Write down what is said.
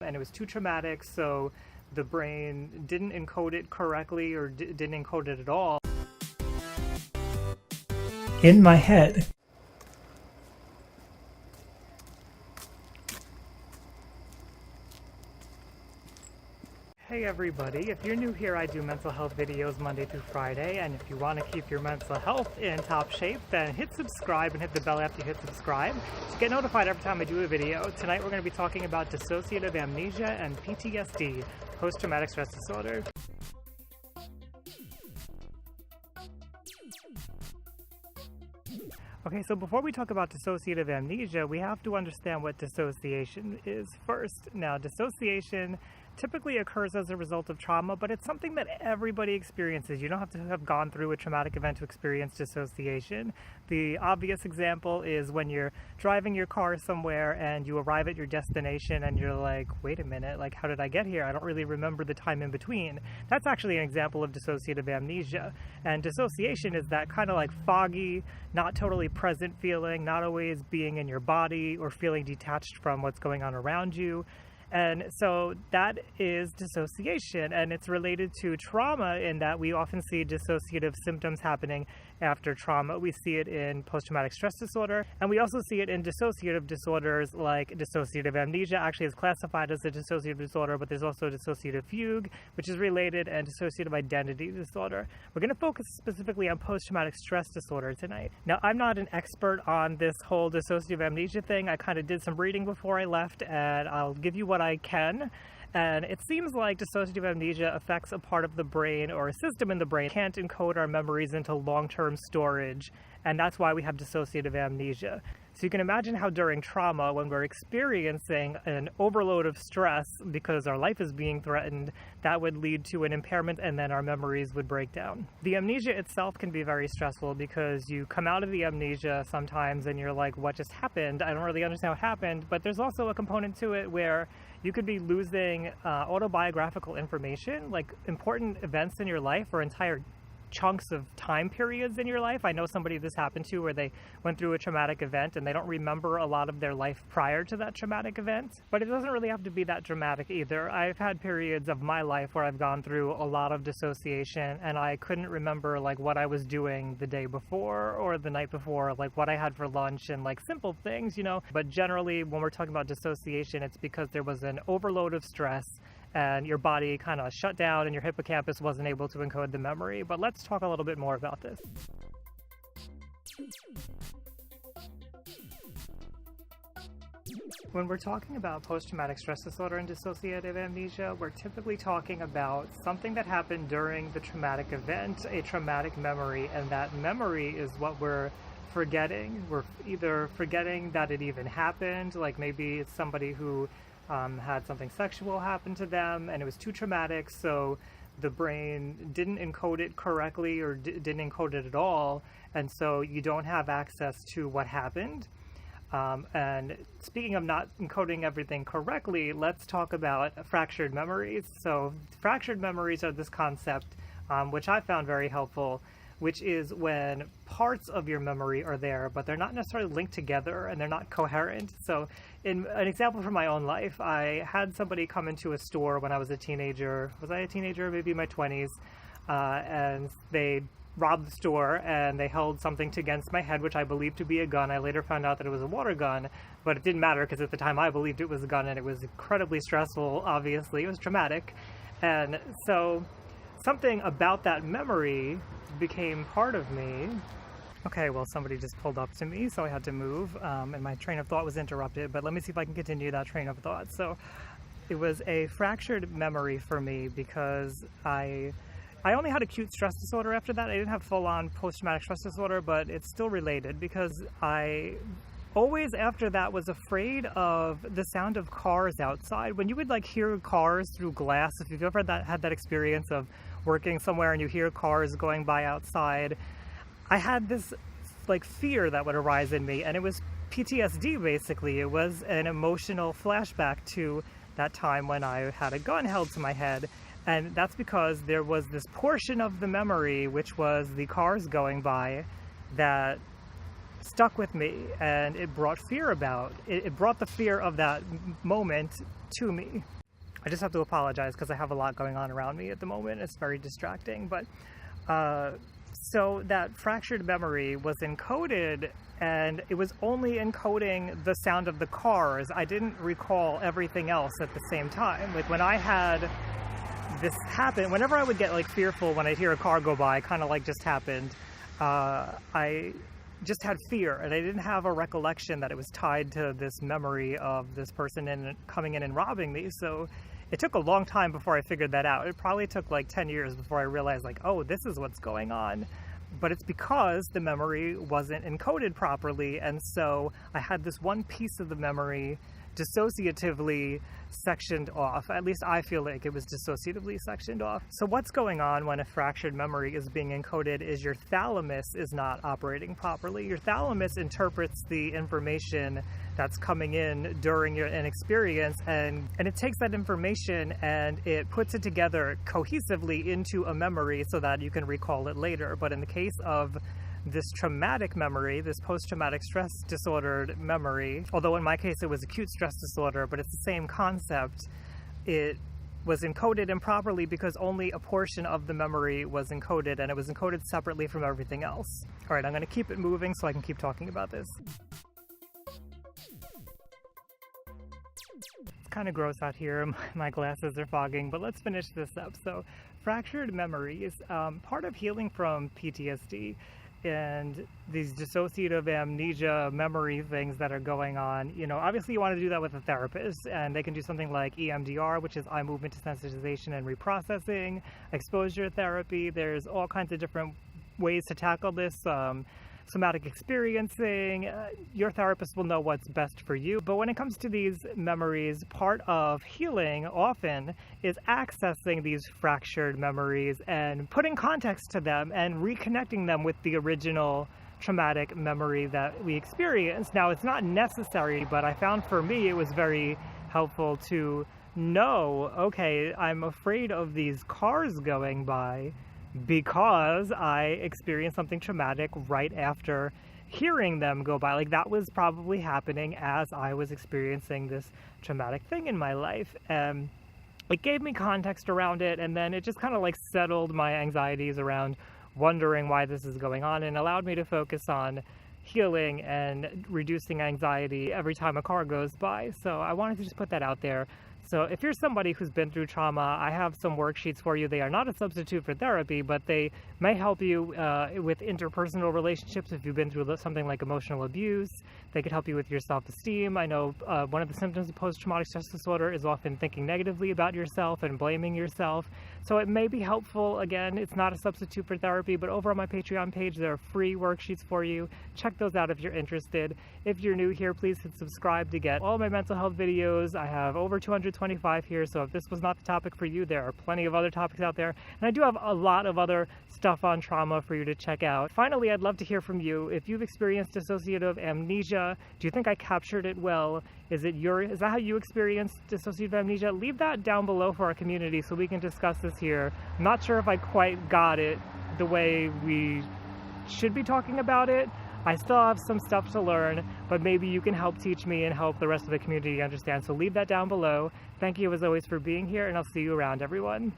and it was too traumatic, so the brain didn't encode it correctly or didn't encode it at all. In my head. Hey everybody, if you're new here, I do mental health videos Monday through Friday, and if you want to keep your mental health in top shape, then hit subscribe and hit the bell after you hit subscribe to get notified every time I do a video. Tonight we're going to be talking about dissociative amnesia and PTSD, post-traumatic stress disorder. Okay, so before we talk about dissociative amnesia, we have to understand what dissociation is first. Now, dissociation typically occurs as a result of trauma, but it's something that everybody experiences. You don't have to have gone through a traumatic event to experience dissociation. The obvious example is when you're driving your car somewhere and you arrive at your destination and you're like, wait a minute, like, how did I get here? I don't really remember the time in between. That's actually an example of dissociative amnesia. And dissociation is that kind of like foggy, not totally present feeling, not always being in your body or feeling detached from what's going on around you. And so that is dissociation, and it's related to trauma in that we often see dissociative symptoms happening after trauma. We see it in post-traumatic stress disorder, and we also see it in dissociative disorders like dissociative amnesia actually is classified as a dissociative disorder, but there's also dissociative fugue, which is related, and dissociative identity disorder. We're going to focus specifically on post-traumatic stress disorder tonight. Now, I'm not an expert on this whole dissociative amnesia thing. I kind of did some reading before I left, and I'll give you what I can. And it seems like dissociative amnesia affects a part of the brain or a system in the brain can't encode our memories into long-term storage, and that's why we have dissociative amnesia. So you can imagine how during trauma, when we're experiencing an overload of stress because our life is being threatened, that would lead to an impairment and then our memories would break down. The amnesia itself can be very stressful because you come out of the amnesia sometimes and you're like, what just happened? I don't really understand what happened. But there's also a component to it where you could be losing autobiographical information, like important events in your life or entire chunks of time periods in your life. I know somebody this happened to where they went through a traumatic event and they don't remember a lot of their life prior to that traumatic event, but it doesn't really have to be that dramatic either. I've had periods of my life where I've gone through a lot of dissociation and I couldn't remember like what I was doing the day before or the night before, like what I had for lunch and like simple things, you know. But generally when we're talking about dissociation, it's because there was an overload of stress and your body kind of shut down and your hippocampus wasn't able to encode the memory. But let's talk a little bit more about this. When we're talking about post-traumatic stress disorder and dissociative amnesia, we're typically talking about something that happened during the traumatic event, a traumatic memory, and that memory is what we're forgetting. We're either forgetting that it even happened, like maybe it's somebody who had something sexual happen to them and it was too traumatic, so the brain didn't encode it correctly or didn't encode it at all, and so you don't have access to what happened. And speaking of not encoding everything correctly, let's talk about fractured memories. So fractured memories are this concept which I found very helpful, which is when parts of your memory are there, but they're not necessarily linked together and they're not coherent. So in an example from my own life, I had somebody come into a store when I was a teenager. Was I a teenager? Maybe in my 20s. And they robbed the store and they held something against my head, which I believed to be a gun. I later found out that it was a water gun, but it didn't matter because at the time I believed it was a gun and it was incredibly stressful, obviously. It was traumatic. And so something about that memory became part of me. Okay, well, somebody just pulled up to me, so I had to move, and my train of thought was interrupted, but let me see if I can continue that train of thought. So it was a fractured memory for me because I only had acute stress disorder after that. I didn't have full-on post-traumatic stress disorder, but it's still related because I always after that was afraid of the sound of cars outside. When you would like hear cars through glass, if you've ever had that experience of working somewhere and you hear cars going by outside, I had this like fear that would arise in me, and it was PTSD basically. It was an emotional flashback to that time when I had a gun held to my head, and that's because there was this portion of the memory, which was the cars going by, that stuck with me, and it brought it brought the fear of that moment to me. I just have to apologize because I have a lot going on around me at the moment. It's very distracting, but so that fractured memory was encoded, and it was only encoding the sound of the cars. I didn't recall everything else at the same time. Like when I had this happen, whenever I would get like fearful when I'd hear a car go by, kind of like just happened, I just had fear, and I didn't have a recollection that it was tied to this memory of this person coming in and robbing me. So it took a long time before I figured that out. It probably took like 10 years before I realized, like, oh, this is what's going on. But it's because the memory wasn't encoded properly, and so I had this one piece of the memory dissociatively sectioned off. At least I feel like it was dissociatively sectioned off. So what's going on when a fractured memory is being encoded is your thalamus is not operating properly. Your thalamus interprets the information that's coming in during an experience, and it takes that information and it puts it together cohesively into a memory so that you can recall it later. But in the case of this traumatic memory, this post-traumatic stress disordered memory, although in my case it was acute stress disorder, but it's the same concept, it was encoded improperly because only a portion of the memory was encoded, and it was encoded separately from everything else. All right, I'm going to keep it moving so I can keep talking about this. It's kind of gross out here. My glasses are fogging, but let's finish this up. So, fractured memories, part of healing from PTSD and these dissociative amnesia memory things that are going on, you know, obviously you want to do that with a therapist, and they can do something like EMDR, which is eye movement desensitization and reprocessing, exposure therapy. There's all kinds of different ways to tackle this. Somatic experiencing, your therapist will know what's best for you. But when it comes to these memories, part of healing often is accessing these fractured memories and putting context to them and reconnecting them with the original traumatic memory that we experienced. Now, it's not necessary, but I found for me it was very helpful to know, okay, I'm afraid of these cars going by because I experienced something traumatic right after hearing them go by. Like, that was probably happening as I was experiencing this traumatic thing in my life. It gave me context around it, and then it just kind of like settled my anxieties around wondering why this is going on, and allowed me to focus on healing and reducing anxiety every time a car goes by. So I wanted to just put that out there. So if you're somebody who's been through trauma, I have some worksheets for you. They are not a substitute for therapy, but they may help you with interpersonal relationships. If you've been through something like emotional abuse, they could help you with your self-esteem. I know one of the symptoms of post-traumatic stress disorder is often thinking negatively about yourself and blaming yourself. So it may be helpful. Again, it's not a substitute for therapy, but over on my Patreon page, there are free worksheets for you. Check those out if you're interested. If you're new here, please hit subscribe to get all my mental health videos. I have over 225 here, so if this was not the topic for you, there are plenty of other topics out there. And I do have a lot of other stuff on trauma for you to check out. Finally, I'd love to hear from you. If you've experienced dissociative amnesia, do you think I captured it well? Is that how you experienced dissociative amnesia? Leave that down below for our community so we can discuss this here. I'm not sure if I quite got it the way we should be talking about it. I still have some stuff to learn, but maybe you can help teach me and help the rest of the community understand. So leave that down below. Thank you as always for being here, and I'll see you around, everyone.